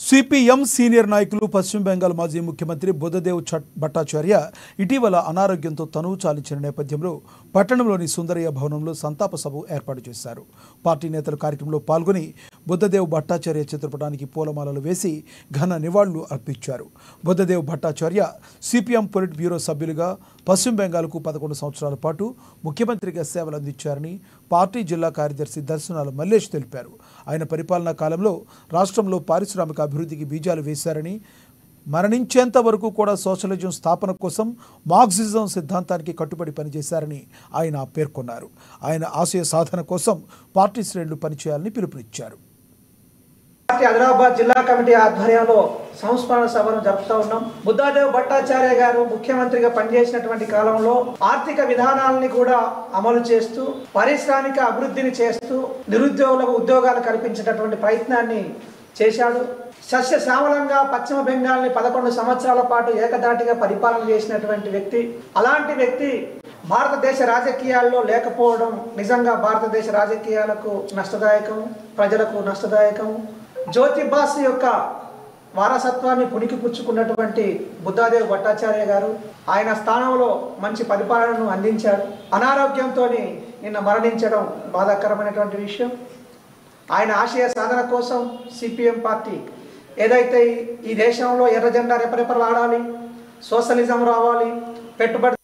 CPM senior నాయకులు పశ్చిమ బెంగాల్ మాజీ ముఖ్యమంత్రి బుద్ధదేవ్ భట్టాచార్య ఇటీవల అనారోగ్యంతో తనువు చాలించిన నేపథ్యంలో పట్టణంలోని సుందరయ్య భవనంలో సంతాప సభ ఏర్పాటు చేశారు. పార్టీ నేతలు కార్యక్రమంలో పాల్గొని బుద్ధదేవ్ భట్టాచార్య చిత్రపటానికి పూలమాలలు వేసి ఘన నివాళులు అర్పించారు. Buddhadev Bhattacharya CPM polit bureau సభ్యులుగా పశ్చిమ బెంగాల్కు 11 సంవత్సరాల పాటు ముఖ్యమంత్రిగా సేవలు అందించారని పార్టీ జిల్లా కార్యదర్శి దర్శనాల మల్లేష్ తెలిపారు. ఆయన పరిపాలనా కాలంలో రాష్ట్రంలో పారిశ్రామిక అభివృద్ధికి బీజాలు వేశారని, మరణించేంత వరకు కూడా సోషలిజం స్థాపన కోసం మార్క్సిజం సిద్ధాంతానికి కట్టుబడి పనిచేశారని ఆయన పేర్కొన్నారు. ఆయన ఆశయ సాధన కోసం పార్టీ శ్రేణులు పనిచేయాలని పిలుపునిచ్చారు. ఆదిలాబాద్ జిల్లా కమిటీ ఆధ్వర్యంలో సంస్మరణ సభను జరుపుతూ ఉన్నాం. బుద్ధదేవ్ భట్టాచార్య గారు ముఖ్యమంత్రిగా పనిచేసినటువంటి కాలంలో ఆర్థిక విధానాలని కూడా అమలు చేస్తూ పారిశ్రామిక అభివృద్ధిని చేస్తూ నిరుద్యోగులకు ఉద్యోగాలు కల్పించేటటువంటి ప్రయత్నాన్ని చేశాడు. సస్యశ్యామలంగా పశ్చిమ బెంగాల్ని 11 సంవత్సరాల పాటు ఏకదాటిగా పరిపాలన చేసినటువంటి వ్యక్తి. అలాంటి వ్యక్తి భారతదేశ రాజకీయాల్లో లేకపోవడం నిజంగా భారతదేశ రాజకీయాలకు నష్టదాయకం, ప్రజలకు నష్టదాయకం. జ్యోతిబాసు యొక్క వారసత్వాన్ని పుణికిపుచ్చుకున్నటువంటి బుద్ధదేవ్ భట్టాచార్య గారు ఆయన స్థానంలో మంచి పరిపాలనను అందించాడు. అనారోగ్యంతో నిన్న మరణించడం బాధాకరమైనటువంటి విషయం. ఆయన ఆశయ సాధన కోసం సిపిఎం పార్టీ ఏదైతే ఈ దేశంలో ఎర్ర జెండా రెపరెపలాడాలి, సోషలిజం రావాలి, పెట్టుబడి